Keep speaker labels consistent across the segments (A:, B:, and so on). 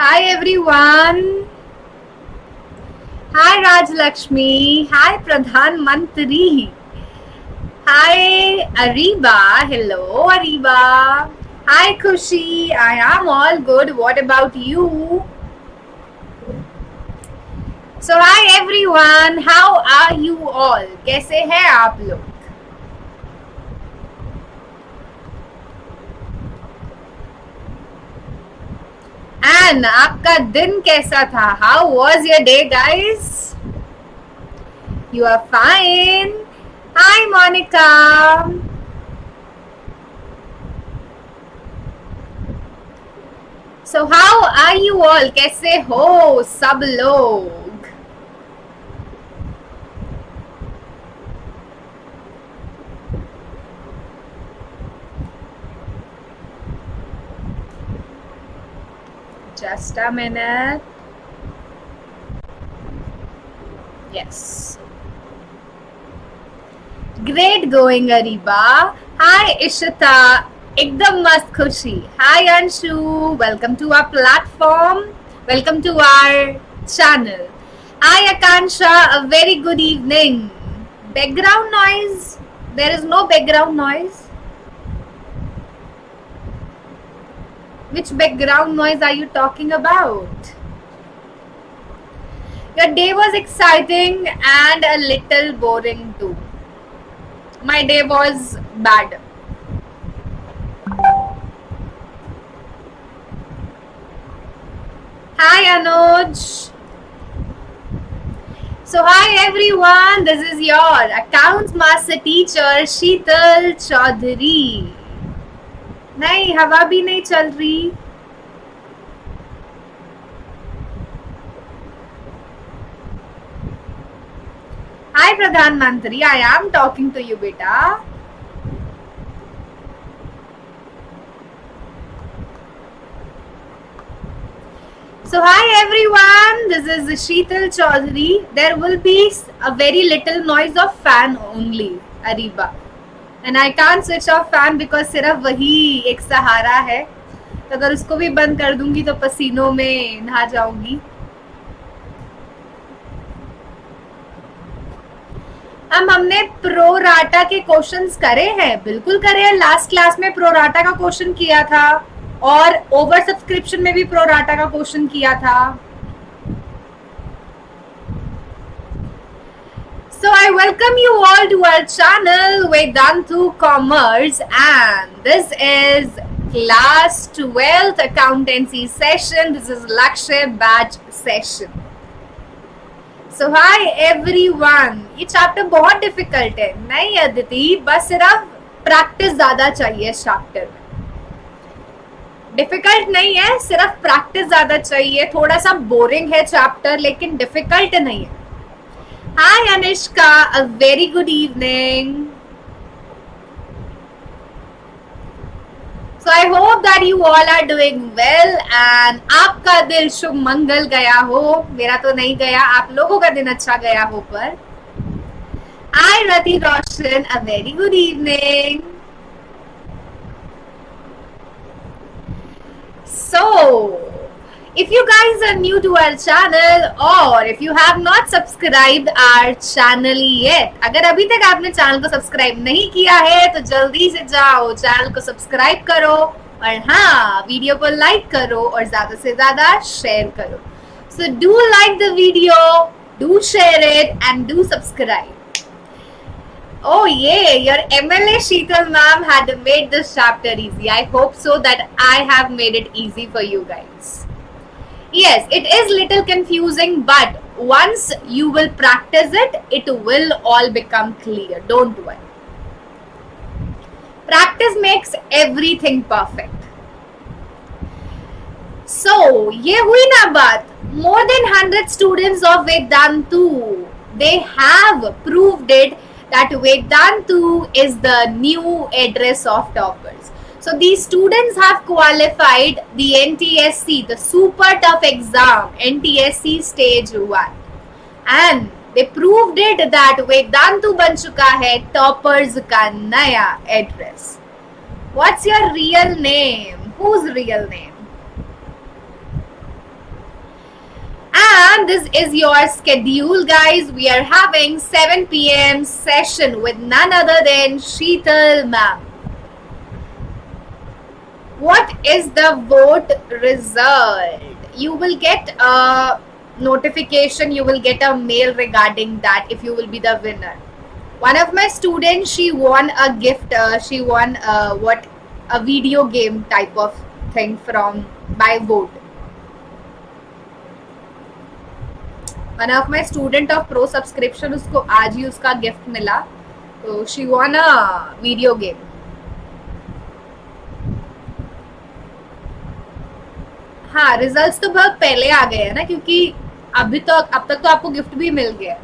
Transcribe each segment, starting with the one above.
A: Hi everyone. Hi Raj Lakshmi. Hi Pradhan Mantri. Hi Ariba. Hello Ariba. Hi Kushi. I am all good. What about you? So hi everyone. How are you all? कैसे हैं आप लोग? And आपका दिन कैसा था? How was your day, guys? You are fine. Hi, Monica. So how are you all? कैसे हो सब लोग? Just a minute. Yes. Great going, Ariba. Hi, Ishita. एकदम मस्त खुशी. Hi, Anshu. Welcome to our platform. Welcome to our channel. Hi, Akansha. A very good evening. Background noise? There is no background noise. Which background noise are you talking about? Your day was exciting and a little boring too. My day was bad. Hi Anuj. So hi everyone, this is your accounts master teacher Sheetal Chaudhary. नहीं हवा भी नहीं चल रही. Hi Pradhan Mantri, I am talking to you beta. So hi everyone, this is Sheetal Chaudhary. There will be a very little noise of fan only, Ariba. And I can't switch off fan because सिर्फ वही एक सहारा है. तो अगर उसको भी बंद कर दूंगी तो पसीनों में नहा जाऊंगी. हमने प्रो राटा के क्वेश्चंस करे हैं. बिल्कुल करे हैं. लास्ट क्लास में प्रो राटा का क्वेश्चन किया था और ओवर सब्सक्रिप्शन में भी प्रो राटा का क्वेश्चन किया था. So I welcome you all to our channel Vedantu Commerce, and this is class 12th accountancy session. This is Lakshya batch session. So hi everyone. ये chapter बहुत difficult है. नहीं अदिति, बस सिर्फ प्रैक्टिस ज्यादा चाहिए इस चैप्टर में. डिफिकल्ट नहीं है, सिर्फ प्रैक्टिस ज्यादा चाहिए. थोड़ा सा बोरिंग है चैप्टर लेकिन डिफिकल्ट नहीं है. Hi Anishka, a very good evening. So I hope that you all are doing well and आपका दिल शुभ मंगल गया हो. मेरा तो नहीं गया, आप लोगों का दिन अच्छा गया हो पर. Hi Rati Roshan, a very good evening. So if you guys are new to our channel or if you have not subscribed our channel yet, अगर अभी तक आपने चैनल को सब्सक्राइब नहीं किया है तो जल्दी से जाओ चैनल को सब्सक्राइब करो और हाँ वीडियो को लाइक करो और ज्यादा से ज्यादा शेयर करो. So do like the video, do share it and do subscribe. Oh yeah, your MLA Sheetal Ma'am had made this chapter easy. I hope so that I have made it easy for you guys. Yes, it is little confusing, but once you will practice it, it will all become clear. Don't worry. Practice makes everything perfect. So, ये हुई ना बात. More than 100 students of Vedantu, they have proved it that Vedantu is the new address of toppers. So these students have qualified the NTSC, the super tough exam, NTSC stage 1. And they proved it that Vedantu बन चुका है toppers का नया address. What's your real name? Whose real name? on, this is your schedule, guys. We are having 7 p.m. session with none other than Sheetal Ma'am. What is the vote result? You will get a notification, you will get a mail regarding that if you will be the winner. One of my students, she won a gift, she won a video game type of thing from by vote. One of my student of Pro Subscription, उसको आज ही उसका gift मिला, तो she won a video game. हाँ, results तो बहुत पहले आ गए हैं ना, क्योंकि अब तक तो आपको गिफ्ट भी मिल गया.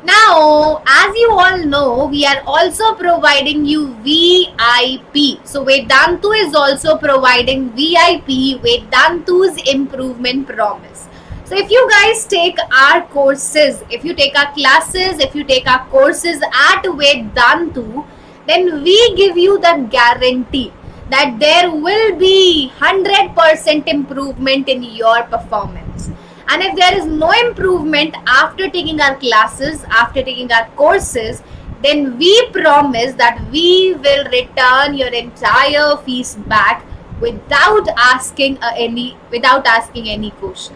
A: Now, as you all know, we are also providing you VIP. So, Vedantu is also providing VIP, Vedantu's Improvement Promise. So, if you guys take our courses, if you take our classes, if you take our courses at Vedantu, then we give you the guarantee that there will be 100% improvement in your performance. And if there is no improvement after taking our classes, after taking our courses, then we promise that we will return your entire fees back without asking any question.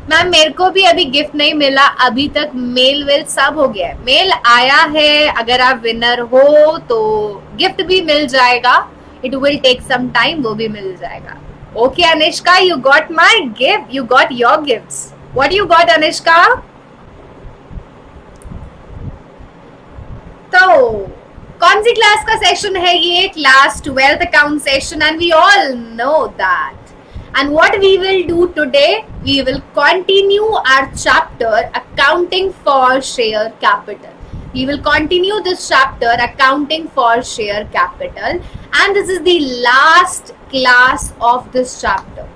A: Ma'am मेरे को भी अभी gift नहीं मिला, अभी तक mail well सब हो गया है. मेल आया है, अगर आप विनर हो तो गिफ्ट भी मिल जाएगा. It will take some time, वो भी मिल जाएगा. Okay, Anushka, you got my gift. You got your gifts. What you got, Anushka? तो कौन सी क्लास का सेशन है ये? Class 12th account session, and we all know that. And what we will do today, we will continue our chapter Accounting for Share Capital. We will continue this chapter Accounting for Share Capital, and this is the last class of this chapter.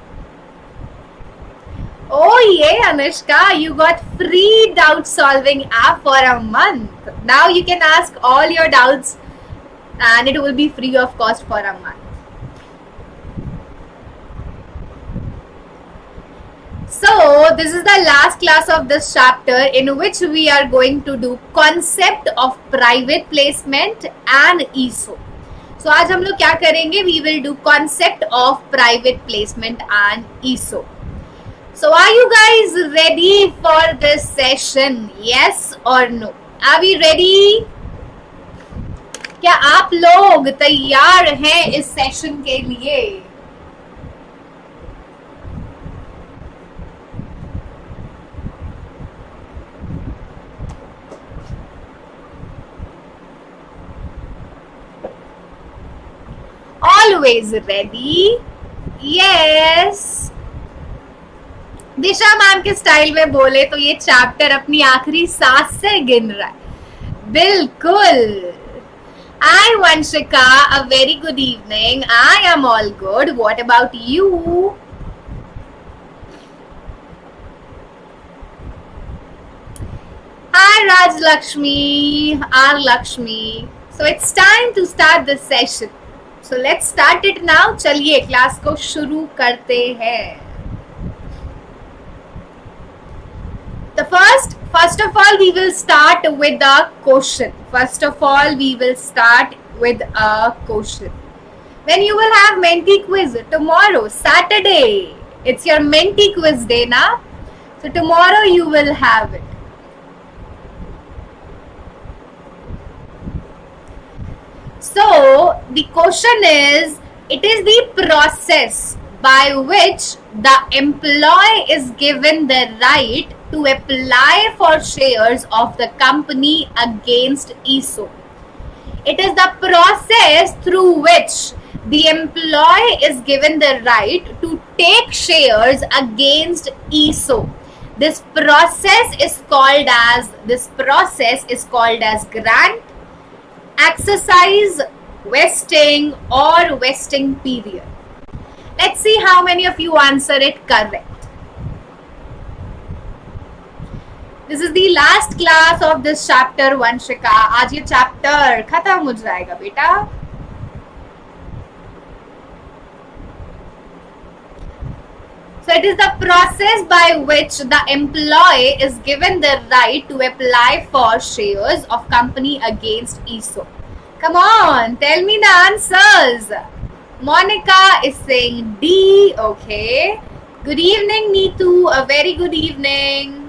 A: Oh yeah, Anushka, you got free doubt solving app for a month. Now you can ask all your doubts and it will be free of cost for a month. So this is the last class of this chapter, in which we are going to do concept of private placement and ESOP. So आज हम लोग क्या करेंगे? We will do concept of private placement and ESOP. So are you guys ready for this session? Yes or no? Are we ready? क्या आप लोग तैयार हैं इस सेशन के लिए? Always ready? Yes. दिशा मैम के स्टाइल में बोले तो ये चैप्टर अपनी आखिरी सांस से गिन रहा है. बिल्कुल. Hi Vanshika, a very good evening. I am all good. What about you? Hi Raj Lakshmi, R Lakshmi. So it's time to start the session. So let's start it now. चलिए class को शुरू करते हैं. The first of all, we will start with a question. First of all, we will start with a question. When you will have Menti quiz tomorrow, Saturday, it's your Menti quiz day, na? So tomorrow you will have it. So the question is, it is the process by which the employee is given the right to apply for shares of the company against ESOP. It is the process through which the employee is given the right to take shares against ESOP. This process is called as grant, exercise, vesting or vesting period. Let's see how many of you answer it correct. This is the last class of this chapter, Vanshika. आज ये chapter खत्म हो जाएगा बेटा. So it is the process by which the employee is given the right to apply for shares of company against ESOP. Come on, tell me the answers. Monica is saying D. Okay. Good evening, Neetu. A very good evening.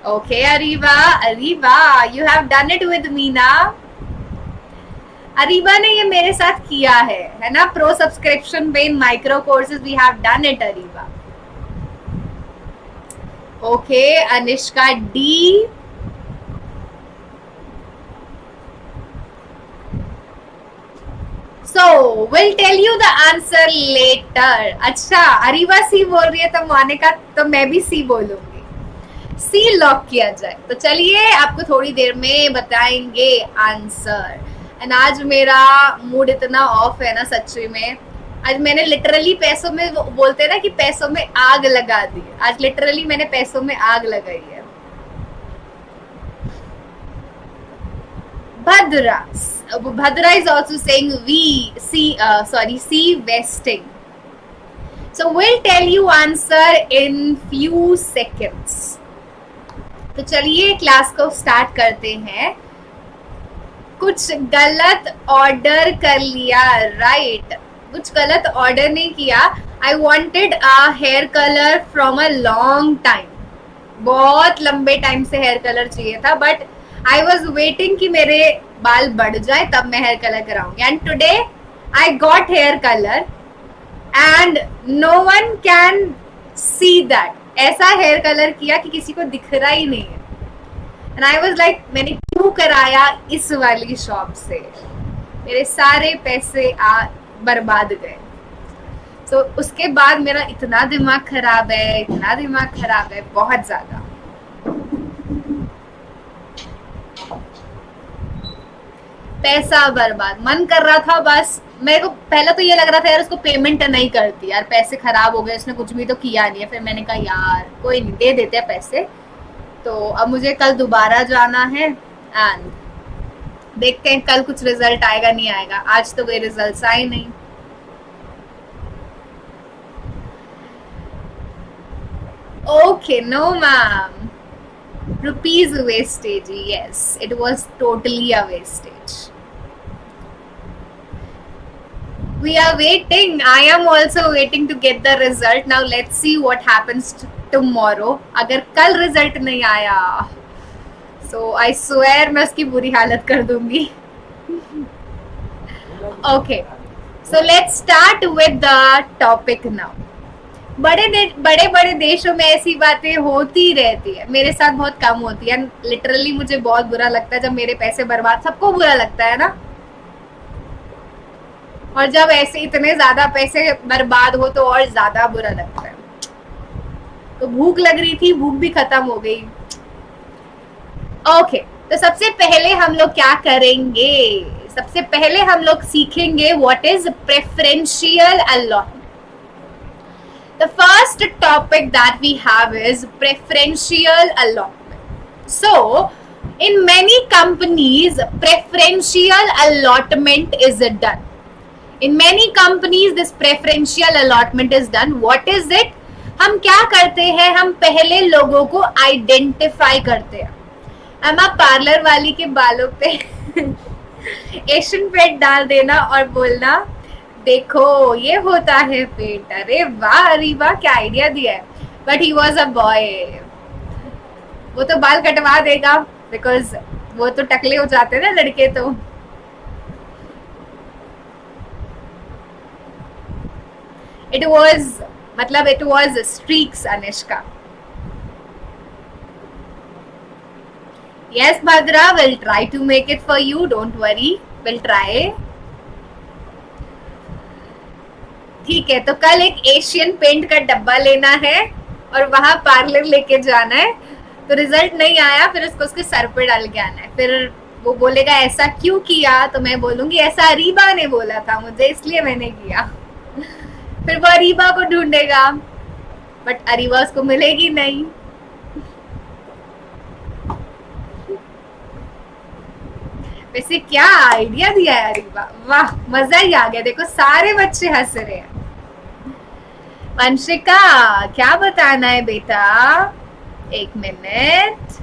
A: Okay, Ariba, you have done it with me ना. अरीबा ने ये मेरे साथ किया है ना, pro subscription पे इन micro courses we have done it Ariba. Okay, Anishka D. So we'll tell you the answer later. अच्छा, अरीबा सी बोल रही है तो मोनिका, तो मैं भी सी बोलूंगी. सी लॉक किया जाए. तो चलिए आपको थोड़ी देर में बताएंगे आंसर. एंड आज मेरा मूड इतना ऑफ है ना, सच्ची में. आज मैंने लिटरली पैसों में, बोलते ना कि पैसों में आग लगा दी. आज लिटरली मैंने पैसों में आग लगाई है. Bhadra is also saying C vesting. So we'll tell you answer in few seconds. तो चलिए क्लास को स्टार्ट करते हैं. कुछ गलत ऑर्डर कर लिया, राइट? कुछ गलत ऑर्डर नहीं किया. I wanted a hair colour from a long time. बहुत लंबे टाइम से हेयर कलर चाहिए था, बट आई वॉज वेटिंग कि मेरे बाल बढ़ जाए तब मैं हेयर कलर कराऊंगी. And today I got hair colour and no one can see that. ऐसा हेयर कलर किया कि किसी को दिख रहा ही नहीं है. एंड आई वाज लाइक, मैंने क्यों कराया इस वाली शॉप से? मेरे सारे पैसे बर्बाद गए. तो उसके बाद मेरा इतना दिमाग खराब है, बहुत ज्यादा. पैसा बर्बाद. मन कर रहा था बस, मेरे को पहले तो ये लग रहा था यार उसको पेमेंट नहीं करती, यार पैसे खराब हो गए, उसने कुछ भी तो किया नहीं है. फिर मैंने कहा यार कोई नहीं, दे देते हैं पैसे. तो अब मुझे कल दोबारा जाना है एंड देखते हैं कल कुछ रिजल्ट आएगा नहीं आएगा. आज तो कोई रिजल्ट आए नहीं. Okay, no ma'am, rupees wastage. Yes, it was totally a wastage. We are waiting. I am also waiting to get the result. Now let's see what happens tomorrow. अगर कल रिजल्ट नहीं आया, so I swear मैं उसकी बुरी हालत कर दूंगी. Okay, so let's start with the topic now. बड़े देशों में ऐसी बातें होती रहती है. मेरे साथ बहुत कम होती है. लिटरली मुझे बहुत बुरा लगता है जब मेरे पैसे बर्बाद. सबको बुरा लगता है ना. और जब ऐसे इतने ज्यादा पैसे बर्बाद हो तो और ज्यादा बुरा लगता है. तो भूख लग रही थी, भूख भी खत्म हो गई. ओके, तो सबसे पहले हम लोग क्या करेंगे? सबसे पहले हम लोग सीखेंगे what is preferential allotment. The first topic that we have is preferential allotment. So, in many companies, preferential allotment is done. In many companies, this preferential allotment is done. What is it? हम क्या करते हैं? हम पहले लोगों को identify करते हैं. हम पार्लर वाली के बालों पे एशियन पेंट डाल देना और बोलना देखो ये होता है पेंट. अरे वाह अरीबा, क्या आइडिया दिया है. But he was a boy. वो तो बाल कटवा देगा, बिकॉज वो तो टकले हो जाते हैं ना लड़के. तो it was streaks Anishka. Yes Bhadra, will try to make it for you, don't worry, will try. ठीक है, तो कल एक एशियन पेंट का डब्बा लेना है और वहां पार्लर लेके जाना है. तो रिजल्ट नहीं आया, फिर उसके सर पे डाल के आना है. फिर वो बोलेगा ऐसा क्यों किया, तो मैं बोलूंगी ऐसा अरीबा ने बोला था मुझे, इसलिए मैंने किया. फिर वो अरीबा को ढूंढेगा, बट अरीबा उसको मिलेगी नहीं. वैसे क्या आइडिया दिया है, अरे वाह वाह, मजा ही आ गया। देखो सारे बच्चे हंस रहे हैं। वंशिका क्या बताना है बेटा? एक minute.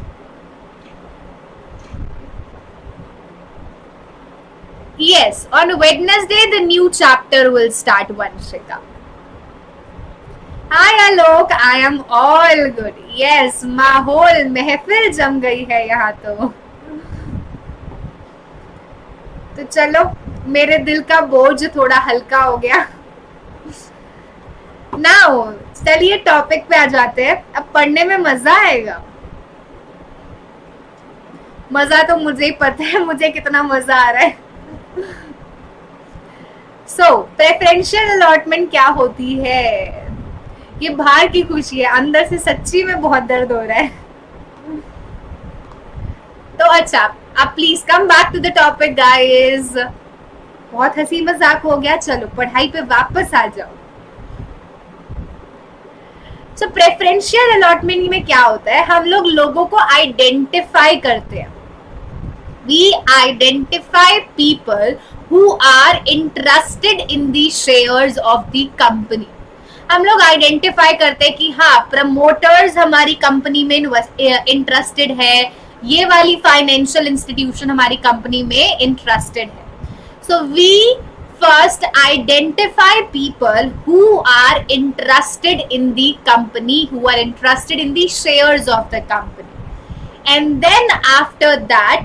A: Yes, on Wednesday the new chapter will start, Vanshika. Hi Alok, I am all good. Yes, माहौल महफिल जम गई है यहाँ तो चलो मेरे दिल का बोझ थोड़ा हल्का हो गया। नाउ चलिए टॉपिक पे आ जाते हैं। अब पढ़ने में मजा आएगा। मजा तो मुझे ही पता है मुझे कितना मजा आ रहा है। प्रेफरेंशियल अलॉटमेंट क्या होती है? ये बाहर की खुशी है, अंदर से सच्ची में बहुत दर्द हो रहा है। तो अच्छा, आप please come back to the topic guys. बहुत हंसी मजाक हो गया, चलो पढ़ाई पे वापस आ जाओ। प्रेफरेंशियल अलॉटमेंट में क्या होता है? हम लोग लोगों को आइडेंटिफाई करते हैं। We identify people who are interested in the shares of the company. हम लोग आइडेंटिफाई करते हैं कि हाँ प्रमोटर्स हमारी कंपनी में इंटरेस्टेड है, ये वाली फाइनेंशियल इंस्टीट्यूशन हमारी कंपनी में इंटरेस्टेड है। So we first identify people who are interested in the company, who are interested in the shares of the company, and then after that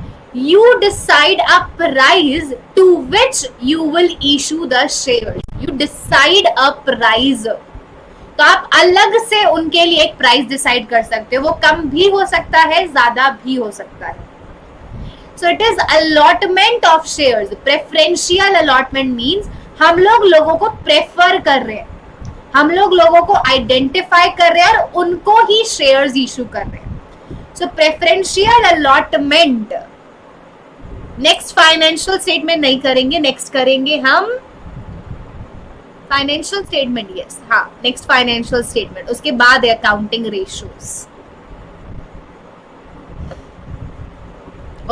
A: you decide a price to which you will issue the shares. You decide a price. तो आप अलग से उनके लिए एक price decide कर सकते हो। वो कम भी हो सकता है, ज्यादा भी हो सकता है। So it is allotment of shares. Preferential allotment means हम लोग लोगों को प्रेफर कर रहे हैं, हम लोग लोगों को आइडेंटिफाई कर रहे हैं और उनको ही शेयर्स इशू कर रहे हैं। So preferential allotment next financial statement नहीं करेंगे, नेक्स्ट करेंगे हम फाइनेंशियल स्टेटमेंट। यस, हाँ नेक्स्ट फाइनेंशियल स्टेटमेंट, उसके बाद है अकाउंटिंग रेशियोज।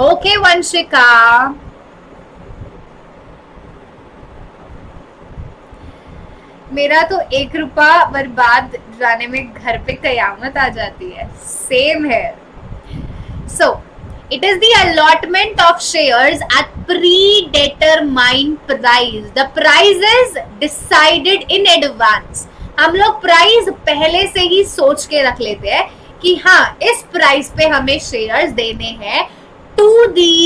A: ओके वंशिका, मेरा तो 1 रुपया बर्बाद जाने में घर पे कयामत आ जाती है। सेम है। सो it is the allotment of shares at predetermined price. The price is decided in advance. हम लोग प्राइस पहले से ही सोच के रख लेते हैं कि हाँ इस प्राइस पे हमें शेयर्स देने हैं to the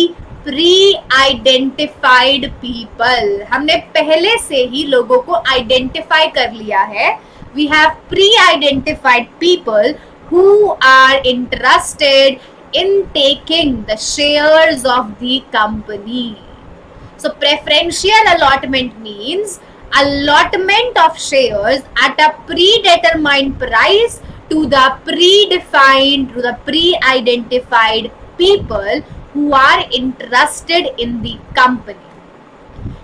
A: pre-identified people. हमने पहले से ही लोगों को आइडेंटिफाई कर लिया है। We have pre-identified people who are interested in taking the shares of the company. So preferential allotment means allotment of shares at a predetermined price to the predefined, to the pre-identified people who are interested in the company.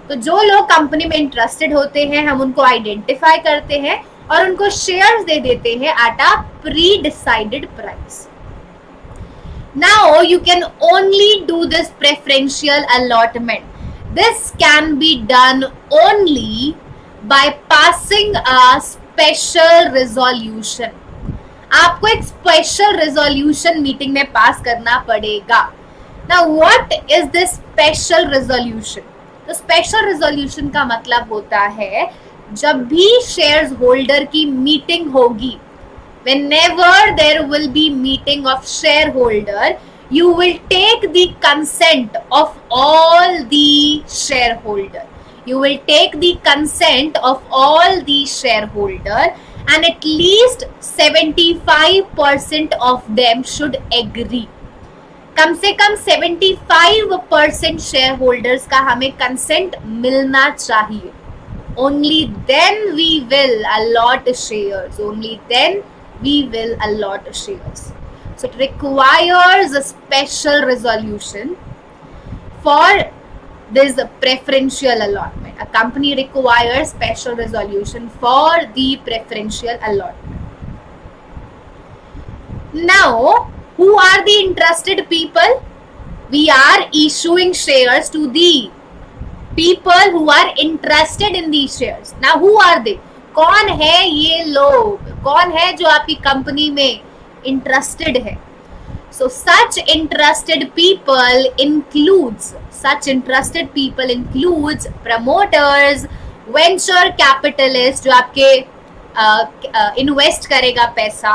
A: तो जो लोग company में interested होते हैं हम उनको identify करते हैं और उनको शेयर्स दे देते हैं at a pre decided price. Now you can only do this preferential allotment. This can be done only by passing a special resolution. आपको एक स्पेशल रेजोल्यूशन मीटिंग में पास करना पड़ेगा। Now what is this special resolution? तो special resolution का मतलब होता है जब भी शेयर्स होल्डर की मीटिंग होगी, whenever there will be meeting of shareholder, you will take the consent of all the shareholder. You will take the consent of all the shareholder and at least 75% of them should agree. कम से कम 75% share holders का हमें consent मिलना चाहिए। Only then we will allot shares. Only then we will allot shares. So it requires a special resolution for this preferential allotment. A company requires special resolution for the preferential allotment. Now, who are the interested people? We are issuing shares to the people who are interested in these shares. Now who are they? कौन है ये लोग? कौन है जो आपकी company में interested है? So such interested people includes promoters, venture capitalists जो आपके इन्वेस्ट करेगा पैसा,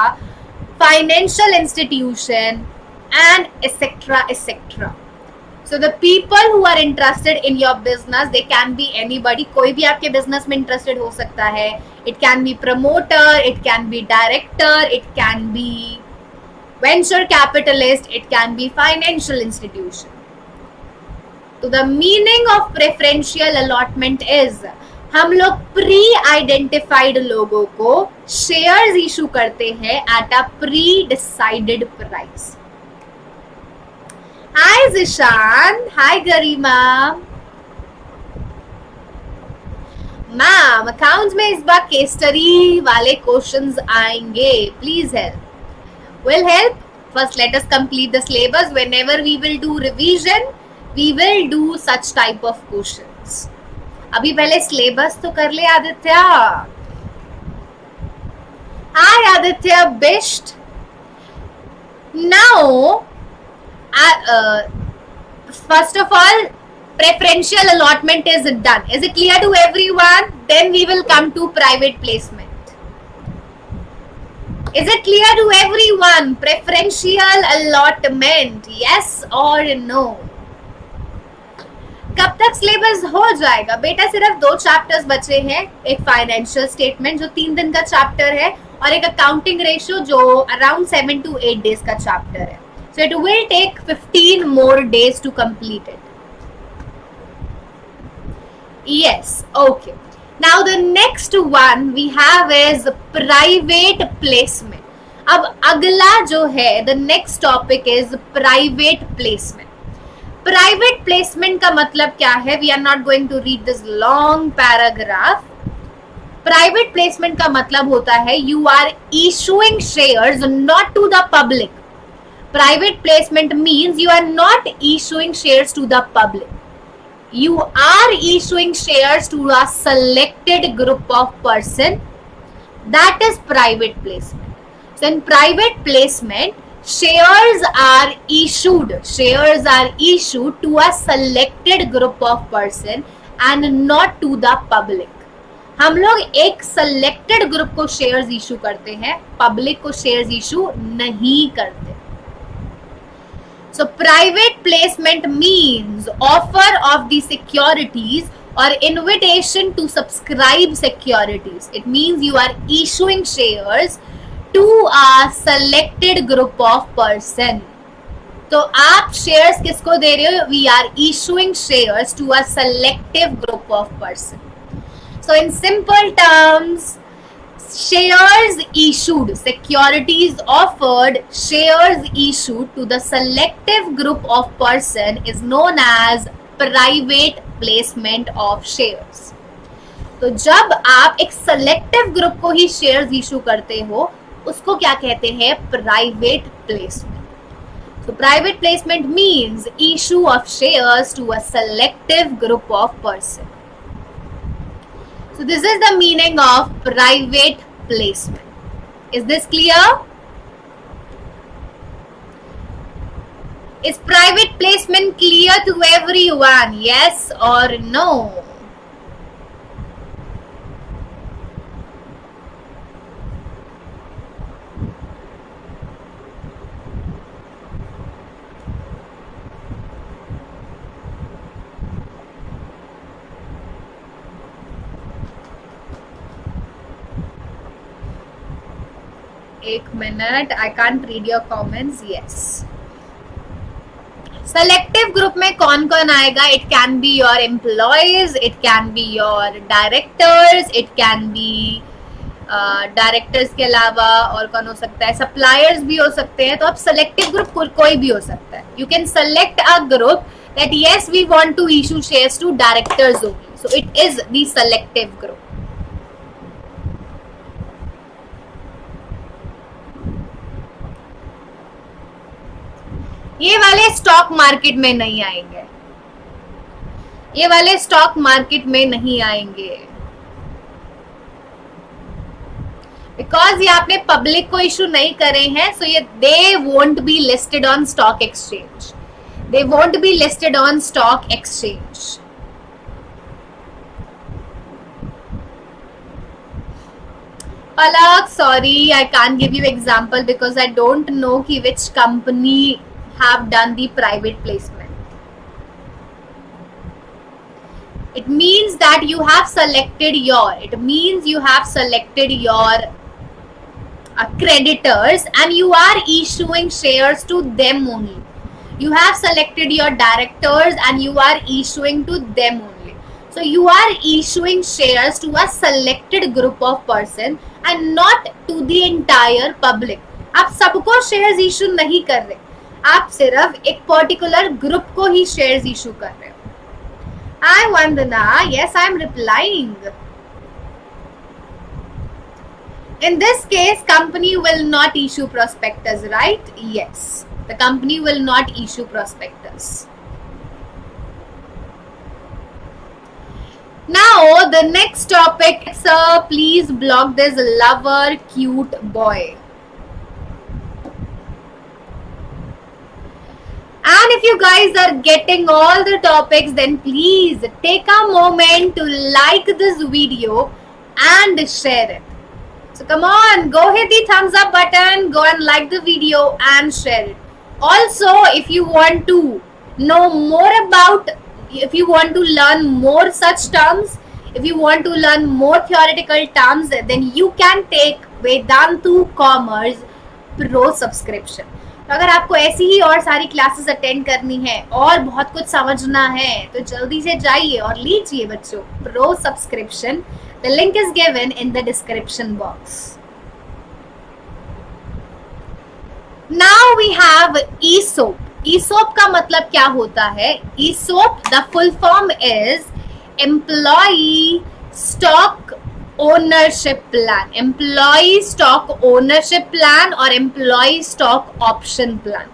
A: financial institution and etc. So the people who are interested in your business, they can be anybody. कोई भी आपके business में interested हो सकता है. It can be promoter, it can be director, it can be venture capitalist, it can be financial institution. So the meaning of preferential allotment is हम लोग pre identified लोगों को शेयर्स इशू करते हैं at a pre decided price. Hi Zeeshan, hi Garima. Ma'am accounts में इस बार case study वाले क्वेश्चंस आएंगे, please help. Will help. First, let us complete the syllabus. Whenever we will do revision, we will do such type of questions. अभी पहले syllabus तो कर ले Aditya. Hi Aditya Bisht. Now, first of all, preferential allotment is done. Is it clear to everyone? Then we will come to private placement. Is it clear to everyone? Preferential allotment, yes or no? कब तक syllabus हो जाएगा बेटा? सिर्फ 2 chapters बचे हैं. एक financial statement जो 3 दिन का चैप्टर है और एक अकाउंटिंग रेशियो जो अराउंड 7 to 8 डेज का चैप्टर है. So it will take 15 more days to complete it. Yes, okay. Now the next one we have is private placement. अब अगला जो है the next topic is private placement. Private placement का मतलब क्या है? We are not going to read this long paragraph. Private placement का मतलब होता है you are issuing shares not to the public. Private placement means you are not issuing shares to the public. You are issuing shares to a selected group of person. That is private placement. So in private placement, shares are issued to a selected group of person and not to the public. हम लोग एक selected group को shares issue करते हैं, public को shares issue नहीं करते. So private placement means offer of the securities or invitation to subscribe securities. It means you are issuing shares to a selected group of person. तो आप shares किसको दे रहे हो? We are issuing shares to a selective group of person. So in simple terms, shares issued, securities offered, shares issued to the selective group of person is known as private placement of shares. तो जब आप एक selective group को ही shares issue करते हो, उसको क्या कहते हैं? Private placement. So private placement means issue of shares to a selective group of person. So this is the meaning of private placement. Is this clear? Is private placement clear to everyone? Yes or no? एक minute, I can't read your comments. Yes. Selective group में कौन कौन आएगा? It can be your employees, it can be your directors, it can be directors के अलावा और कौन हो सकता है? Suppliers भी हो सकते हैं. तो अब selective group कोई भी हो सकता है. You can select a group that yes we want to issue shares to directors only. So it is the selective group. ये वाले स्टॉक मार्केट में नहीं आएंगे, ये वाले स्टॉक मार्केट में नहीं आएंगे, बिकॉज ये आपने पब्लिक को इशू नहीं करे हैं, सो ये they won't be listed on stock exchange, they won't be listed on stock exchange. Palak, sorry, I can't give you example because I don't know ki which company have done the private placement. It means that you have selected your creditors and you are issuing shares to them only. You have selected your directors and you are issuing to them only. So you are issuing shares to a selected group of person and not to the entire public. आप सबको shares issue नहीं कर रहे, आप सिर्फ एक particular group को ही shares issue कर रहे हो. Hi Vandana, yes I am replying. In this case, company will not issue prospectus, right? Yes, the company will not issue prospectus. Now the next topic, sir, please block this lover cute boy. And if you guys are getting all the topics, then please take a moment to like this video and share it. So come on, go hit the thumbs up button, go and like the video and share it. Also, if you want to know more about, if you want to learn more such terms, if you want to learn more theoretical terms, then you can take Vedantu Pro Subscription. तो अगर आपको ऐसी ही और सारी classes attend करनी है और बहुत कुछ समझना है तो जल्दी से जाइए और लीजिए बच्चों pro subscription. The link is given in the description box. Now we have ESOP. ESOP का मतलब क्या होता है? ESOP, the full form is employee stock ownership plan, employee stock ownership plan or employee stock option plan.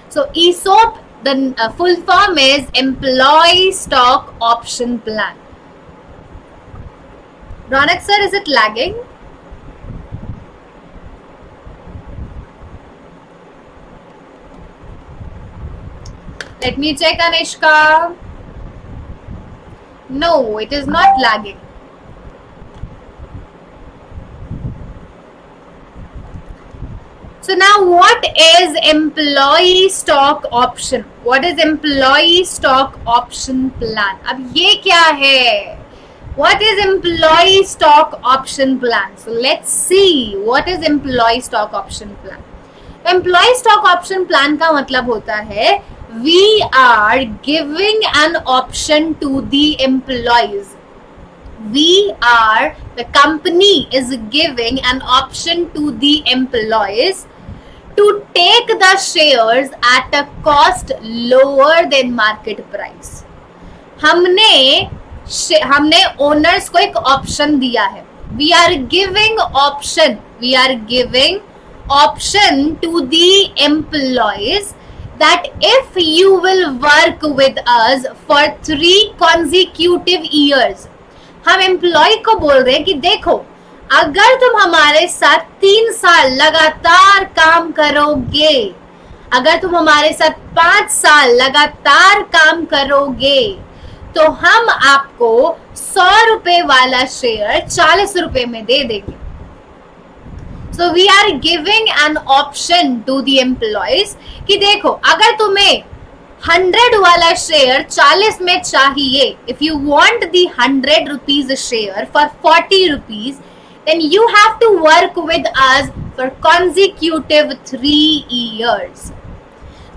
A: So ESOP, the full form is employee stock option plan. Ronak sir, is it lagging? Let me check, Anishka. No, it is not lagging. So now what is employee stock option? What is employee stock option plan? अब ये क्या है? What is employee stock option plan? So let's see what is employee stock option plan. Employee stock option plan का मतलब होता है we are giving an option to the employees. The company is giving an option to the employees to take the shares at a cost lower than market price. हमने owners को एक option दिया है. We are giving option to the employees that if you will work with us for 3 consecutive years, हम employ को बोल रहे हैं कि देखो अगर तुम हमारे साथ 3 साल लगातार काम करोगे, अगर तुम हमारे साथ 5 साल लगातार काम करोगे तो हम आपको 100 रुपए वाला शेयर 40 रुपए में दे देंगे. So we are giving an option to the employees कि देखो अगर तुम्हें 100 वाला शेयर 40 में चाहिए, if you want the 100 rupees share for 40 rupees, then you have to work with us for consecutive 3 years.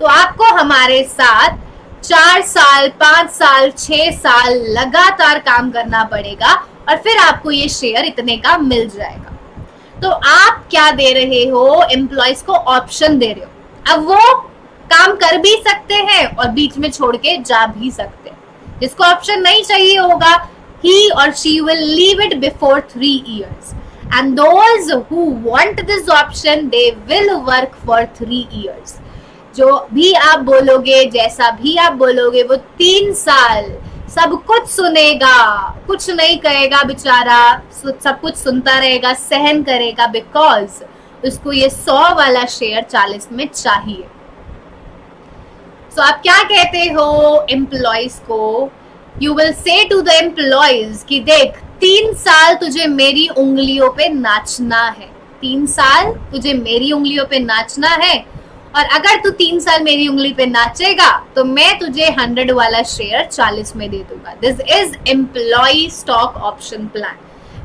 A: तो आपको हमारे साथ 4 साल, 5 साल, 6 साल लगातार काम करना पड़ेगा और फिर आपको ये शेयर इतने का मिल जाएगा. तो आप क्या दे रहे हो? एम्प्लॉयज को ऑप्शन दे रहे हो. अब वो काम कर भी सकते हैं और बीच में छोड़ के जा भी सकते हैं. जिसको ऑप्शन नहीं चाहिए होगा, he or she will leave it before 3 years. And those who want this option, they will work for 3 years. जो भी आप बोलोगे, जैसा भी आप बोलोगे, वो 3 साल सब कुछ सुनेगा, कुछ नहीं कहेगा बेचारा, सब कुछ सुनता रहेगा, सहन करेगा, बिकॉज उसको ये 100 वाला शेयर 40 में चाहिए। सो आप क्या कहते हो एम्प्लॉइज को? You will say to the employees कि देख 3 साल तुझे मेरी उंगलियों पे नाचना है, 3 साल तुझे मेरी उंगलियों पे नाचना है, और अगर तू 3 साल मेरी उंगली पे नाचेगा तो मैं तुझे 100 वाला शेयर 40 में दे दूंगा। This is employee stock option plan.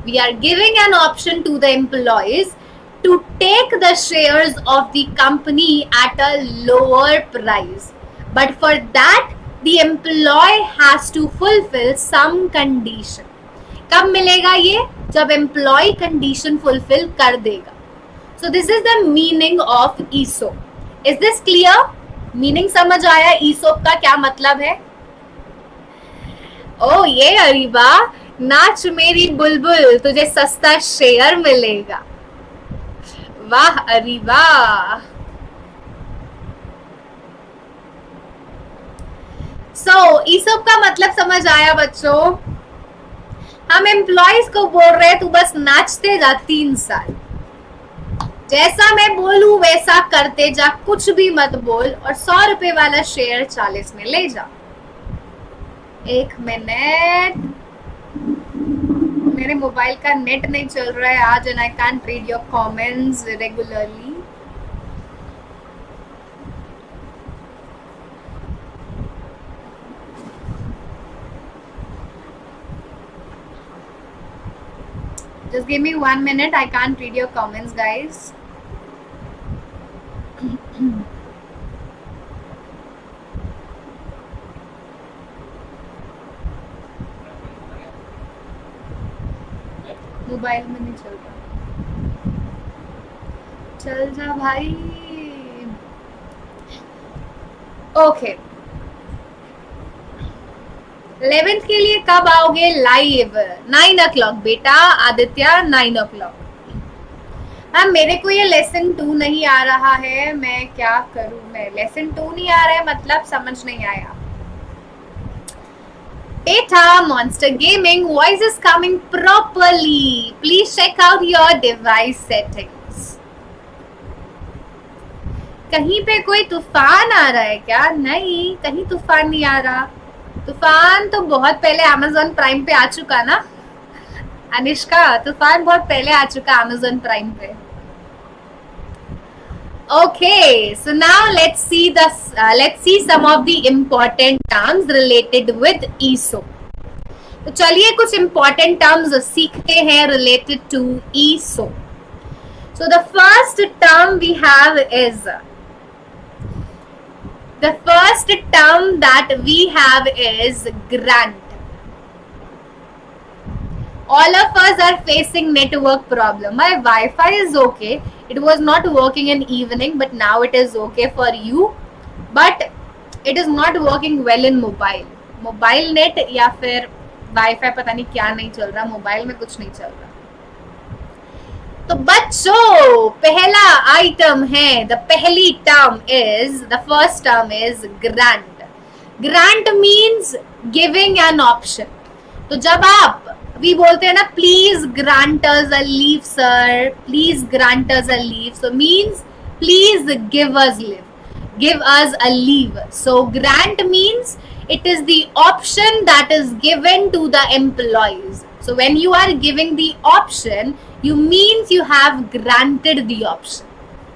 A: We are giving an option to the employees to take the shares of the company at a lower price, but for that the employee has to fulfill some condition. कब मिलेगा ये? जब employ condition fulfil कर देगा। So this is the meaning of ESOP. Is this clear? Meaning समझ आया ESOP का क्या मतलब है? ओ ये अरीबा, नाच मेरी बुलबुल, तुझे सस्ता शेयर मिलेगा। वाह अरीबा। सो ESOP का मतलब समझ आया बच्चों? हम एम्प्लॉइज को बोल रहे हैं तू बस नाचते जा 3 साल, जैसा मैं बोलूं वैसा करते जा, कुछ भी मत बोल, और 100 रुपए वाला शेयर 40 में ले जा। 1 मिनट, मेरे मोबाइल का नेट नहीं चल रहा है आज, and I can't read your comments regularly. Just give me 1 minute, I can't read your comments, guys. Mobile में नहीं चल रहा, चल जा भाई। ओके, 11th के लिए कब आओगे लाइव? 9 o'clock बेटा आदित्य, 9 o'clock। हाँ, मेरे को ये लेसन 2 नहीं आ रहा है, मैं क्या करूं? मैं लेसन 2 नहीं आ रहा है मतलब समझ नहीं आया। Beta Monster Gaming, voice is coming properly. Please check out your device settings. कहीं पे कोई तूफान आ रहा है क्या? नहीं, कहीं तूफान नहीं आ रहा। तूफान तो बहुत पहले Amazon Prime पे आ चुका ना अनिष्का, तूफान बहुत पहले आ चुका Amazon Prime पे। Okay, so now let's see some of the important terms related with ESOP. तो चलिए कुछ important terms सीखते हैं related to ESOP. So the first term we have is, the first term that we have is grant. All of us are facing network problem. My Wi-Fi is okay. It was not working in evening, but now it is okay for you. But it is not working well in mobile. Mobile net या फिर Wi-Fi पता नहीं क्या नहीं चल रहा, mobile में कुछ नहीं चल रहा। तो बच्चों पहला आइटम है, the पहली term is, the first term is grant. Grant means giving an option. तो जब आप we बोलते हैं ना please grant us a leave sir, please grant us a leave, so means please give us a leave. So grant means it is the option that is given to the employees. So when you are giving the option, you means you have granted the option.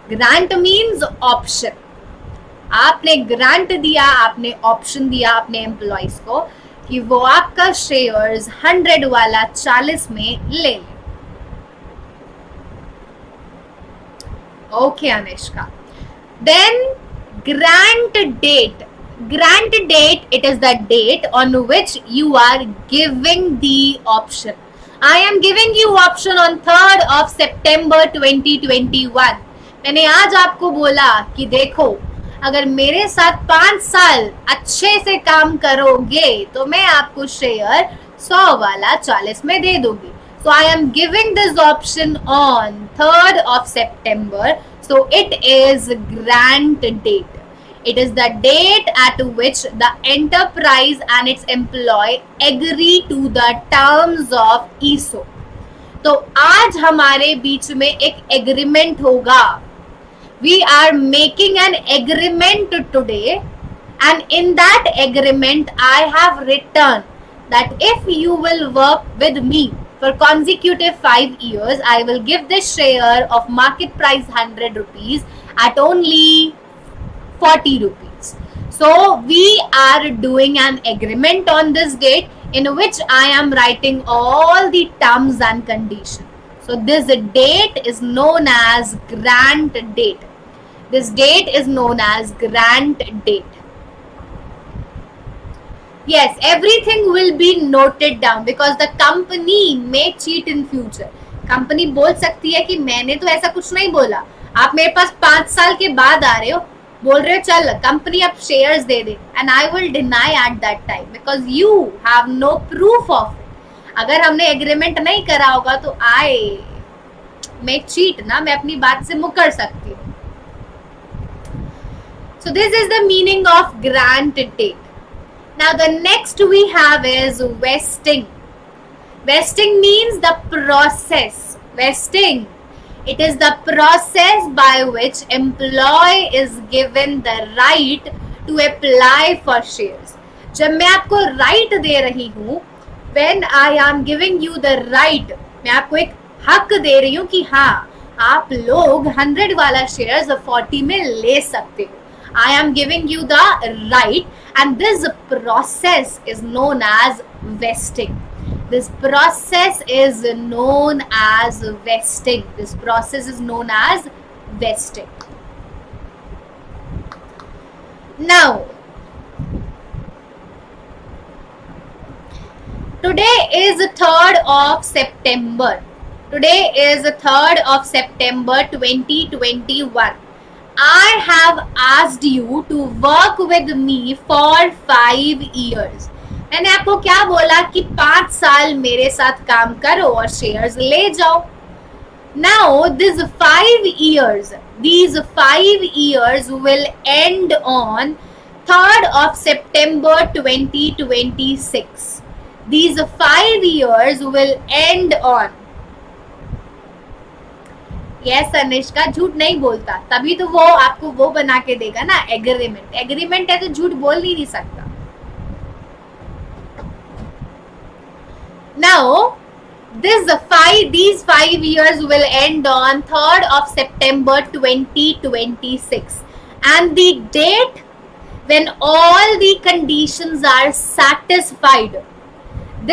A: Grant means option. आपने grant दिया, आपने option दिया अपने employees को कि वो आपका shares 100 वाला 40 में ले ले। Okay Anushka, then grant date. Grant date, it is the date on which you are giving the option. I am giving you option on 3rd of September 2021. मैंने आज आपको बोला कि देखो अगर मेरे साथ 5 साल अच्छे से काम करोगे तो मैं आपको शेयर 100 वाला 40 में दे दूंगी. So I am giving this option on 3rd of September. So it is grant date. It is the date at which the enterprise and its employee agree to the terms of ESOP. तो आज हमारे बीच में एक agreement होगा. We are making an agreement today, and in that agreement I have written that if you will work with me for consecutive 5 years, I will give this share of market price 100 rupees at only 40 rupees. So we are doing an agreement on this date in which I am writing all the terms and conditions. So this date is known as grant date. This date is known as grant date. Yes, everything will be noted down because the company may cheat in future. Company बोल सकती है कि मैंने तो ऐसा कुछ नहीं बोला, आप मेरे पास 5 साल के बाद आ रहे हो, बोल रहे हो चल कंपनी अब शेयर्स दे दे, and I will deny at that time because you have no proof of it. अगर हमने एग्रीमेंट नहीं करा होगा तो आई मे चीट ना, मैं अपनी बात से मुकर सकती हूँ. So this is the meaning of grant date. Now the next we have is vesting. Vesting means the process. Vesting, it is the process by which employee is given the right to apply for shares. जब मैं आपको right दे रही हूँ, when I am giving you the right, मैं आपको एक हक दे रही हूँ कि हाँ आप लोग 100 वाला shares 40 में ले सकते हो. I am giving you the right, and this process is known as vesting. This process is known as vesting. This process is known as vesting. Now, today is 3rd of September. Today is 3rd of September 2021. I have asked you to work with me for 5 years. मैंने आपको क्या बोला कि 5 साल मेरे साथ काम करो और शेयर्स ले जाओ. Now these 5 years will end on 3rd of September 2026. These 5 years will end on. Yes Anishka, झूठ नहीं बोलता, तभी तो वो आपको वो बना के देगा ना एग्रीमेंट. एग्रीमेंट है तो झूठ बोल नहीं सकता. Now these 5 years will end on 3rd of September 2026, and the date when all the conditions are satisfied.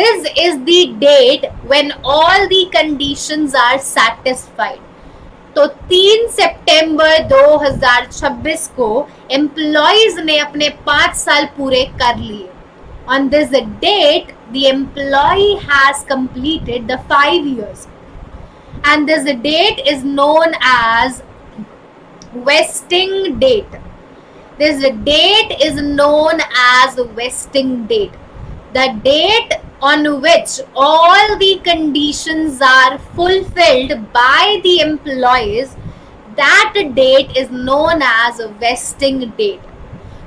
A: This is the date when all the conditions are satisfied. तो 3 सितंबर 2026 को एम्प्लॉइज ने अपने 5 साल पूरे कर लिए. On this date, the employee has completed the 5 years, and this date is known as vesting date. This date is known as vesting date. The date on which all the conditions are fulfilled by the employees, that date is known as vesting date.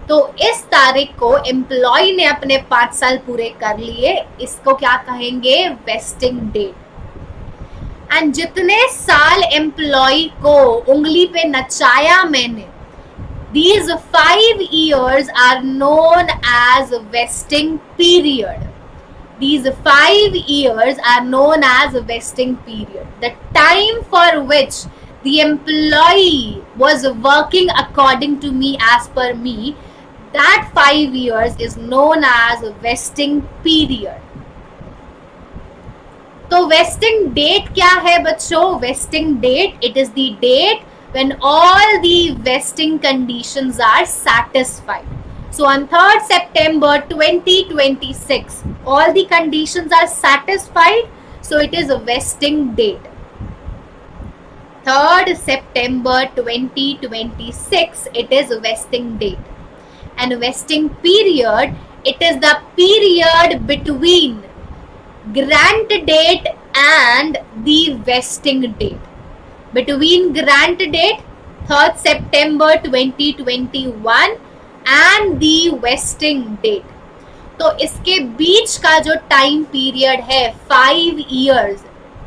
A: तो इस तारीख को employ ने अपने 5 साल पूरे कर लिए, इसको क्या कहेंगे? Wasting date. एंड जितने साल एम्प्लॉय को उंगली पे नचाया मैंने, these 5 years are known as vesting period. These 5 years are known as vesting period. The time for which the employee was working according to me, as per me, that 5 years is known as vesting period. तो vesting date क्या है बच्चों? Vesting date, it is the date when all the vesting conditions are satisfied. So on 3rd September 2026, all the conditions are satisfied, so it is a vesting date. 3rd September 2026, it is a vesting date. And vesting period, it is the period between grant date and the vesting date. Between grant date 3rd September 2021 and the vesting date. तो इसके बीच का जो time period है 5 years,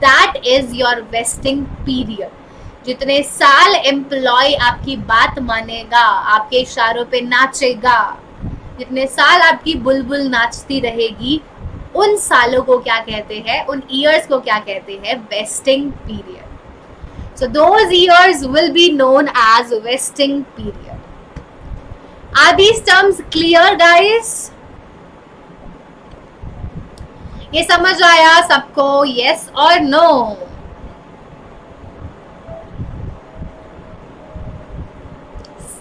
A: that is your vesting period. जितने साल employ आपकी बात मानेगा, आपके इशारों पे नाचेगा, जितने साल आपकी बुलबुल नाचती रहेगी, उन सालों को क्या कहते हैं, उन ईयर्स को क्या कहते हैं, vesting period. So those years will be known as vesting period. Are these terms clear guys? ये समझ आया सबको? यस और नो?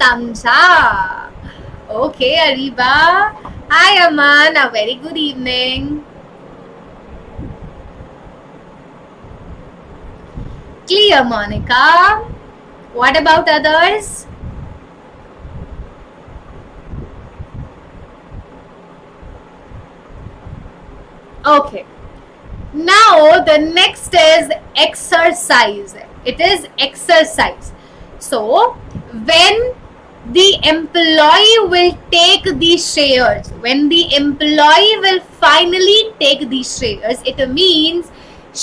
A: समझा? Okay Ariba, hi Aman, a very good evening. Clear Monica? What about others? Okay, now the next is exercise. It is exercise. So when the employee will take these shares, when the employee will finally take these shares, it means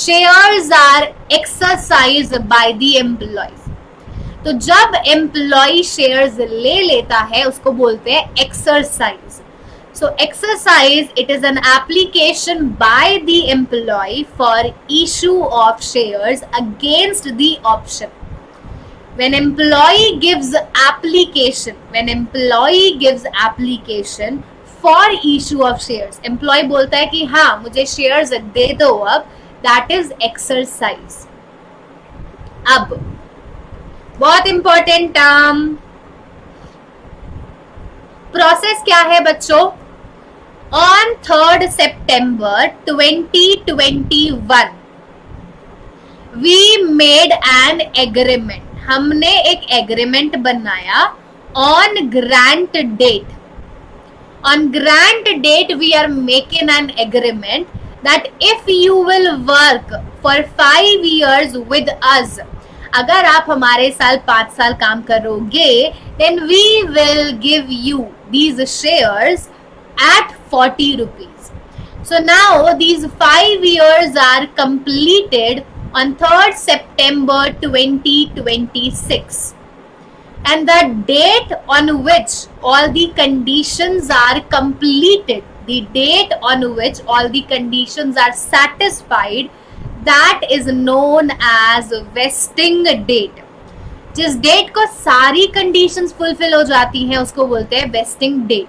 A: shares are exercised by the employees. तो जब employee shares ले लेता है उसको बोलते हैं exercise. So exercise, it is an application by the employee for issue of shares against the option. When employee gives application for issue of shares, employee बोलता है कि हाँ मुझे shares दे दो अब, that is exercise. अब बहुत important term, प्रोसेस क्या है बच्चों? On 3rd September 2021 we made an agreement. हमने एक एग्रीमेंट बनाया on grant date. On grant date we are making an agreement that if you will work for 5 years with us, अगर आप हमारे साल 5 साल काम करोगे, then we will give you these shares at 40 rupees. So now these 5 years are completed on 3rd September 2026, and the date on which all the conditions are completed, the date on which all the conditions are satisfied, that is known as vesting date. जिस date को सारी conditions fulfil हो जाती हैं उसको बोलते हैं vesting date.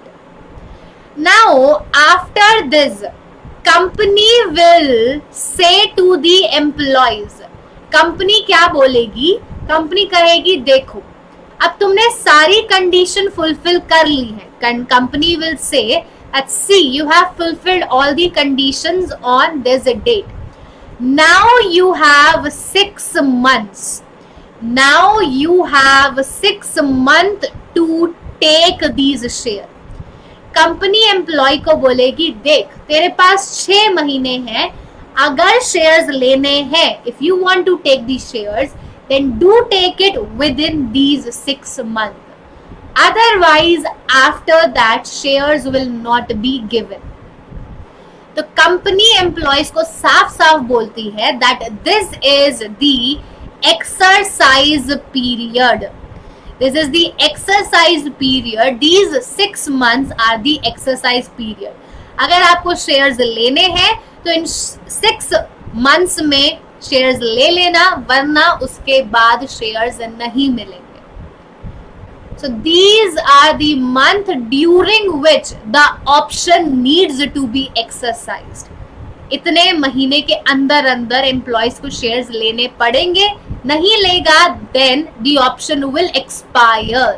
A: Now after this company will say to the employees, company क्या बोलेगी? कंपनी कहेगी देखो अब तुमने सारी कंडीशन फुलफिल कर ली है। Company will say that see you have fulfilled all the conditions on this date, now you have 6 months. Now you have 6 months to take these shares. Company employee को बोलेगी देख तेरे पास 6 महीने हैं, अगर शेयर्स लेने हैं, if you want to take these shares then do take it within these 6 months. Otherwise after that shares will not be given. तो कंपनी एम्प्लॉयज को साफ साफ बोलती है that this is the exercise period. This is the exercise period. These 6 months are the exercise period. अगर आपको shares लेने हैं तो इन 6 months में शेयर्स ले लेना, वरना उसके बाद शेयर्स नहीं मिलेंगे. So these are the month during which the option needs to be exercised. इतने महीने के अंदर अंदर एम्प्लॉयज को शेयर्स लेने पड़ेंगे. नहीं लेगा then the option will expire.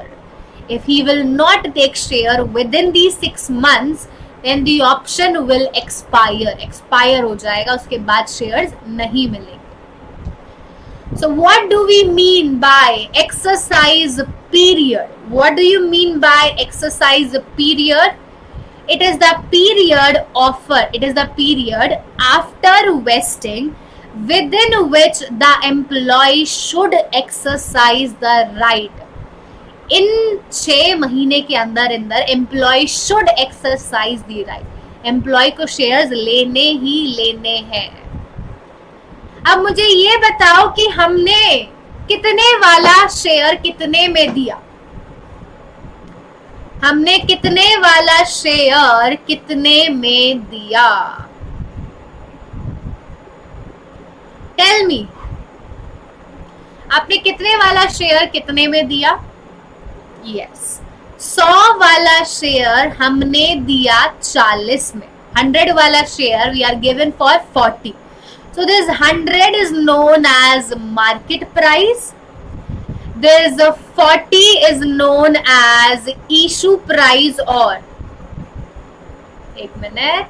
A: If he will not take share within these 6 months then the option will expire. Expire हो जाएगा, उसके बाद शेयर्स नहीं मिलेंगे. So what do we mean by exercise period? What do you mean by exercise period? It is the period it is the period after vesting within which the employee should exercise the right. इन 6 महीने के अंदर employee should exercise the right, employee को shares लेने ही लेने हैं। अब मुझे ये बताओ कि हमने कितने वाला शेयर कितने में दिया, हमने कितने वाला शेयर कितने में दिया, टेल मी, आपने कितने वाला शेयर कितने में दिया? यस, 100 वाला शेयर हमने दिया 40 में, 100 वाला share we are given for 40. So this 100 is known as market price. This 40 is known as issue price or, एक minute,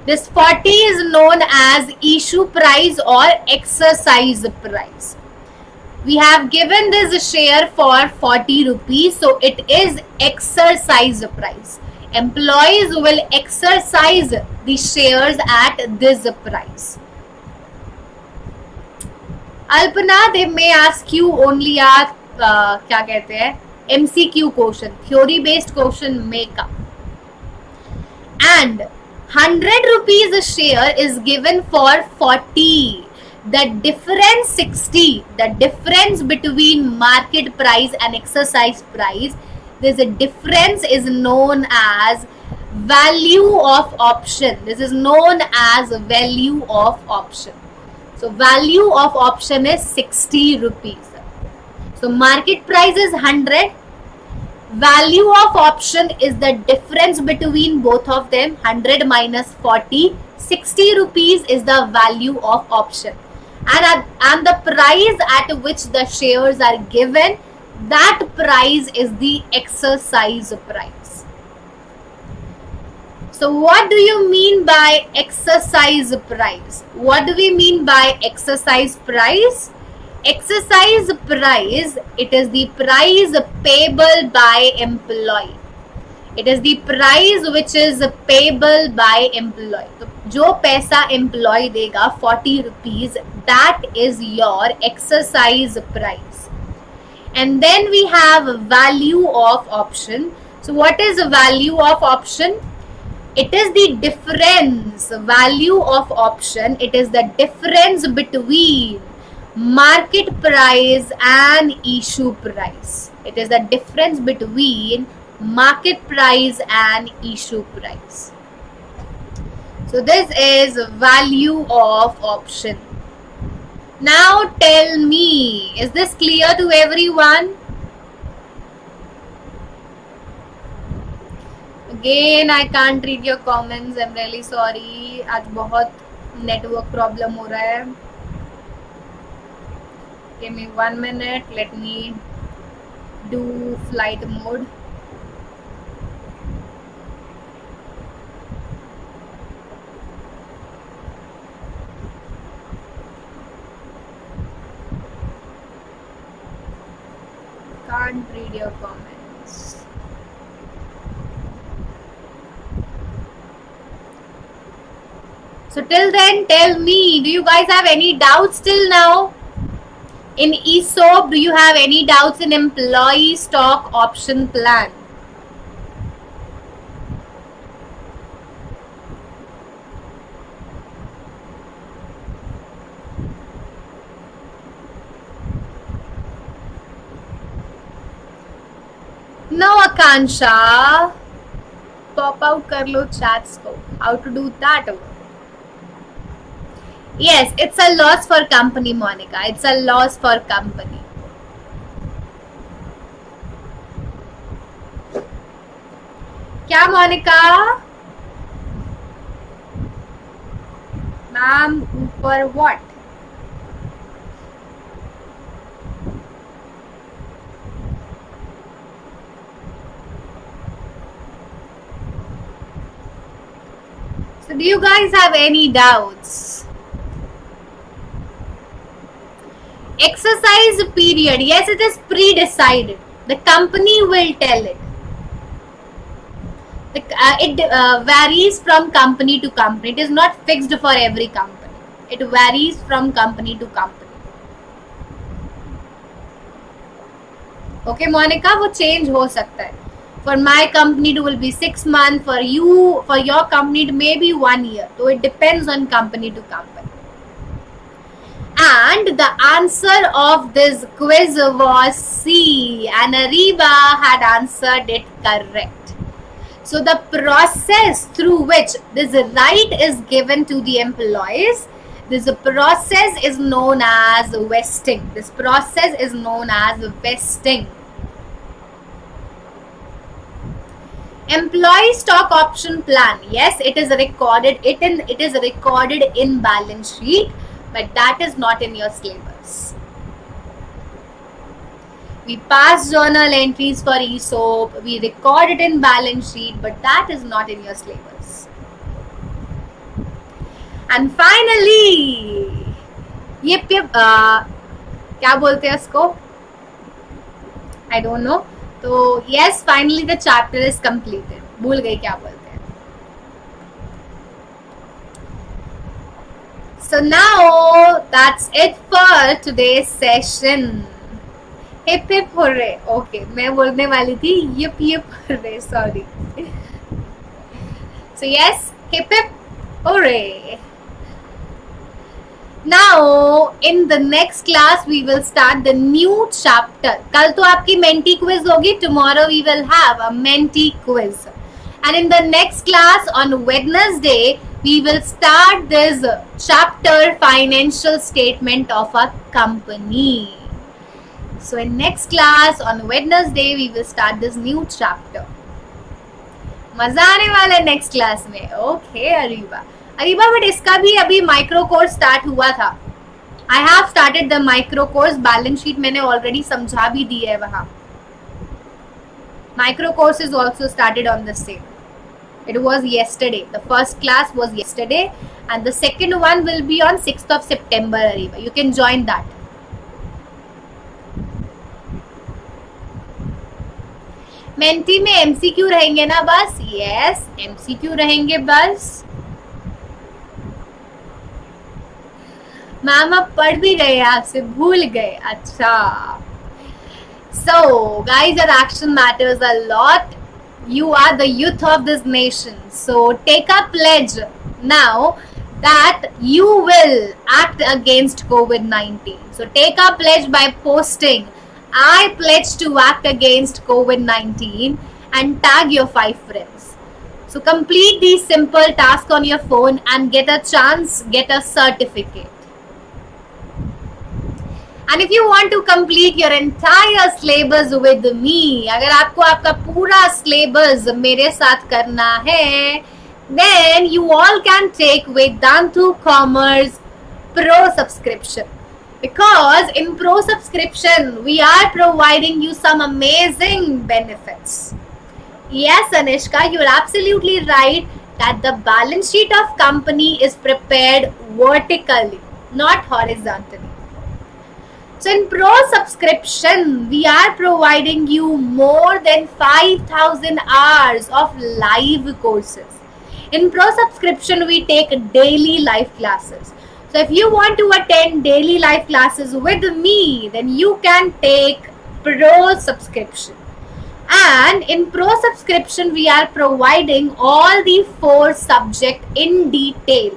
A: this 40 is known as issue price or exercise price. We have given this share for 40 rupees, so it is exercise price. Employees will exercise the shares at this price. Alpana, they may ask you only a क्या कहते हैं MCQ question, theory based question may come. And 100 rupees a share is given for 40. The difference 60, the difference between market price and exercise price, there's a difference is known as value of option. This is known as value of option. So value of option is 60 rupees. So market price is 100. Value of option is the difference between both of them, 100 minus 40. 60 rupees is the value of option. And the price at which the shares are given, that price is the exercise price. So what do you mean by exercise price? What do we mean by exercise price? Exercise price, it is the price payable by employee. It is the price which is payable by employee. तो जो पैसा employee देगा 40 rupees, that is your exercise price. And then we have value of option. So what is value of option? It is the difference, value of option, it is the difference between market price and issue price. It is the difference between market price and issue price. So this is value of option. Now tell me, is this clear to everyone? Again, I can't read your comments. I'm really sorry. आज बहुत network problem हो रहा है. Give me 1 minute. Let me do flight mode. Can't read your comments. So till then, tell me, do you guys have any doubts till now? In ESOP, do you have any doubts in employee stock option plan? No, Akansha. Pop out kar lo chats ko. How to do that? Yes, it's a loss for company, Monica. It's a loss for company. क्या Monika? Ma'am ऊपर what? So do you guys have any doubts? Exercise period, yes, it is pre-decided. The company will tell it. It varies from company to company. It is not fixed for every company. It varies from company to company. Okay, Monica, वो change हो सकता है. For my company, it will be 6 months. For you, for your company, it may be 1 year. So it depends on company to company. And the answer of this quiz was C, and Ariba had answered it correct. So the process through which this right is given to the employees, this process is known as vesting. This process is known as vesting. Employee stock option plan. Yes, it is recorded. It is recorded in balance sheet, but that is not in your syllabus. We pass journal entries for ESOP. We record it in balance sheet, but that is not in your syllabus. And finally, ये क्या बोलते हैं इसको? I don't know. So yes, finally the chapter is completed. भूल गई क्या बोलते हैं. So now that's it for today's session. Hip hip hooray. Okay, मैं बोलने वाली थी yip yip hooray. Sorry. So yes, hip hip hooray. Now in the next class we will start the new chapter. कल तो आपकी mentee quiz होगी. Tomorrow we will have a mentee quiz. And in the next class on Wednesday we will start this chapter, financial statement of a company. So in next class on Wednesday we will start this new chapter. मजा आने वाला है next class में. Okay, Ariba but इसका भी अभी micro course start हुआ था. I have started the micro course. Balance sheet मैंने ऑलरेडी समझा भी दी है वहां. Micro course is also started on the same. It was yesterday. The first class was yesterday and the second one will be on 6th of September. Ariba, you can join that. Menti में MCQ रहेंगे ना बस? Yes, MCQ रहेंगे बस. Ma'am अब पढ़ भी गए, आपसे भूल गए. अच्छा. So guys, your action matters a lot. You are the youth of this nation. So take a pledge now that you will act against COVID-19. So take a pledge by posting I pledge to act against COVID-19 and tag your 5 friends. So complete these simple tasks on your phone and get a chance, get a certificate. And if you want to complete your entire syllabus with me, अगर आपको आपका पूरा syllabus मेरे साथ करना है, then you all can take Vedantu Commerce Pro Subscription. Because in Pro Subscription, we are providing you some amazing benefits. Yes, Anishka, you're absolutely right that the balance sheet of company is prepared vertically, not horizontally. So in Pro Subscription, we are providing you more than 5,000 hours of live courses. In Pro Subscription, we take daily live classes. So if you want to attend daily live classes with me, then you can take Pro Subscription. And in Pro Subscription, we are providing all the 4 subjects in detail: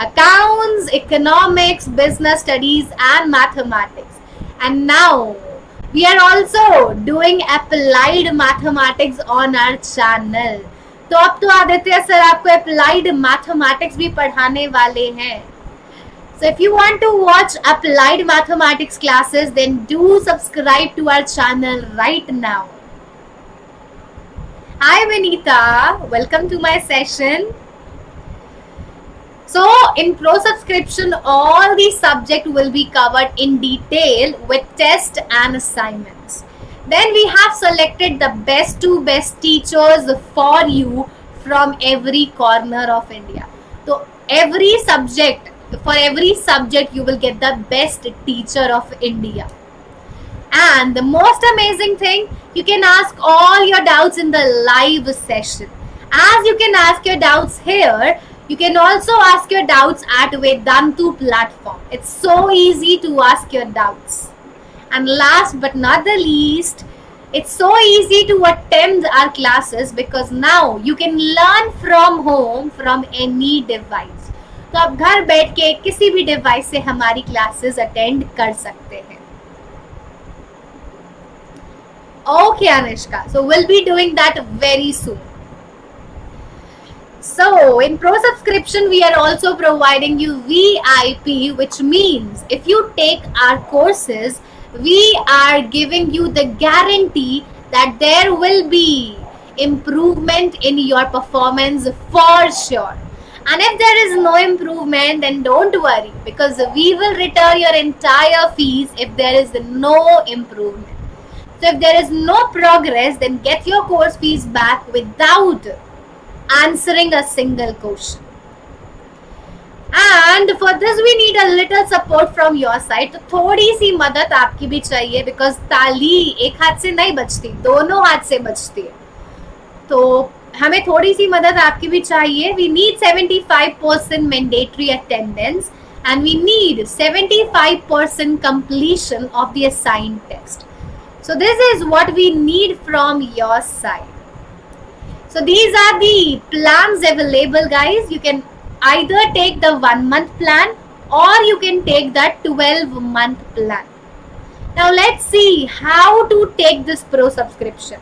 A: accounts, economics, business studies, and mathematics. And now we are also doing applied mathematics on our channel. तो अब तो Aditya sir आपको applied mathematics भी पढ़ाने वाले हैं. So if you want to watch applied mathematics classes, then do subscribe to our channel right now. Hi Vinita, welcome to my session. So in Pro Subscription, all the subject will be covered in detail with test and assignments. Then we have selected the best to best teachers for you from every corner of India. So for every subject you will get the best teacher of India. And the most amazing thing, you can ask all your doubts in the live session. As you can ask your doubts here, you can also ask your doubts at Vedantu platform. It's so easy to ask your doubts. And last but not the least, it's so easy to attend our classes because now you can learn from home from any device. तो आप घर बैठ के किसी भी device से हमारी classes attend कर सकते हैं. Okay, Anushka. So we'll be doing that very soon. So in Pro Subscription, we are also providing you VIP, which means if you take our courses, we are giving you the guarantee that there will be improvement in your performance for sure. And if there is no improvement, then don't worry, because we will return your entire fees if there is no improvement. So if there is no progress, then get your course fees back without answering a single question. And for this we need a little support from your side. तो थोड़ी सी मदद आपकी भी चाहिए, because ताली एक हाथ से नहीं बजती, दोनों हाथ से बजती है. तो हमें थोड़ी सी मदद आपकी भी चाहिए. We need 75% mandatory attendance and we need 75% completion of the assigned test. So this is what we need from your side. So these are the plans available, guys. You can either take the 1 month plan or you can take the 12-month plan. Now let's see how to take this Pro Subscription.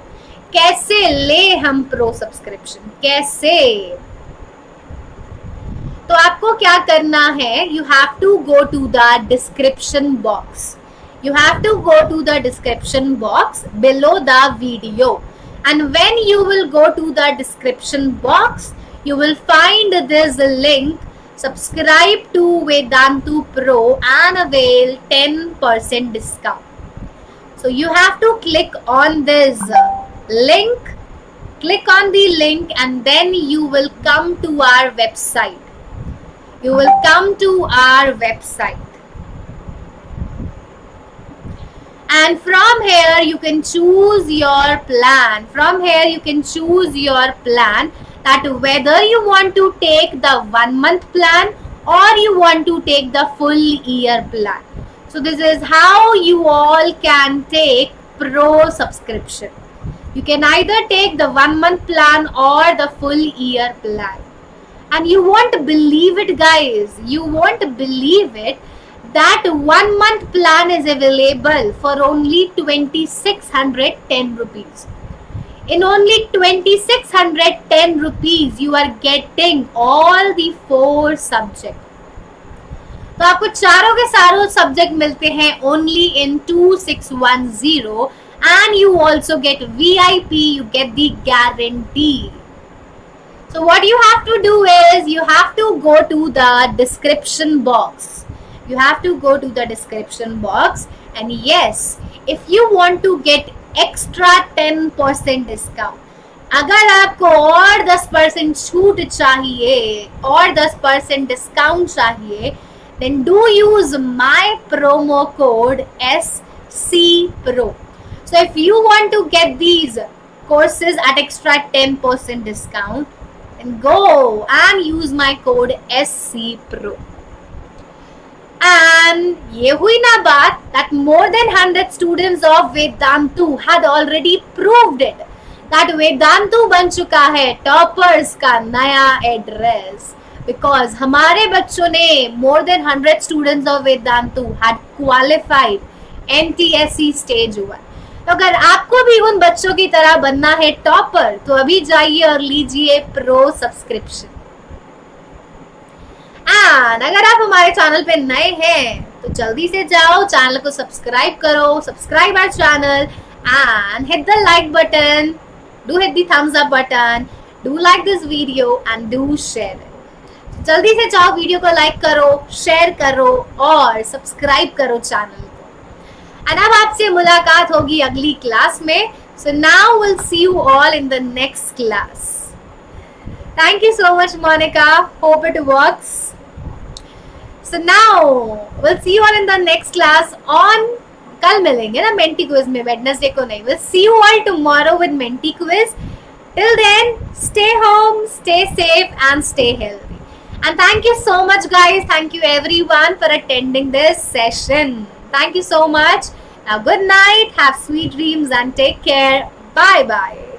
A: कैसे ले हम Pro Subscription, कैसे? तो आपको क्या करना है? You have to go to the description box. You have to go to the description box below the video. And when you will go to the description box, you will find this link, subscribe to Vedantu Pro and avail 10% discount. So you have to click on this link, click on the link and then you will come to our website. You will come to our website. And from here you can choose your plan. From here you can choose your plan, that whether you want to take the 1 month plan or you want to take the full year plan. So this is how you all can take Pro Subscription. You can either take the 1 month plan or the full year plan. And you won't believe it, guys. You won't believe it, that 1 month plan is available for only 2610 rupees. In only 2610 rupees, you are getting all the 4 subjects. तो आपको चारों के सारों subject मिलते हैं only in 2610, and you also get VIP, you get the guarantee. So what you have to do is you have to go to the description box. You have to go to the description box, and yes, if you want to get extra 10% discount, अगर आपको और 10% छूट चाहिए और 10% discount चाहिए, then do use my promo code SCPRO. So if you want to get these courses at extra 10% discount, then go and use my code SCPRO. And ये हुई ना बात that more than 100 students of Vedantu had already proved it, that Vedantu बन चुका है toppers का नया address, because हमारे बच्चों ने more than 100 students of Vedantu had qualified NTSE stage 1. तो अगर आपको भी उन बच्चों की तरह बनना है टॉपर, तो अभी जाइए और लीजिए प्रो सब्सक्रिप्शन. एंड अगर आप हमारे चैनल पे नए हैं तो जल्दी से जाओ, चैनल को सब्सक्राइब करो, subscribe our channel and hit the like button, do hit the thumbs up button, do like this video and do share it. जल्दी से जाओ, वीडियो को लाइक करो, शेयर करो और सब्सक्राइब करो चैनल को. एंड अब आपसे मुलाकात होगी अगली क्लास में. So now will see you all in the next class. Thank you so much, Monica. Hope it works. So now we'll see you all in the next class on, कल मिलेंगे ना Menti quiz में, Wednesday को नहीं. We'll see you all tomorrow with Menti quiz. Till then, stay home, stay safe, and stay healthy. And thank you so much, guys. Thank you, everyone, for attending this session. Thank you so much. Now, good night, have sweet dreams, and take care. Bye bye.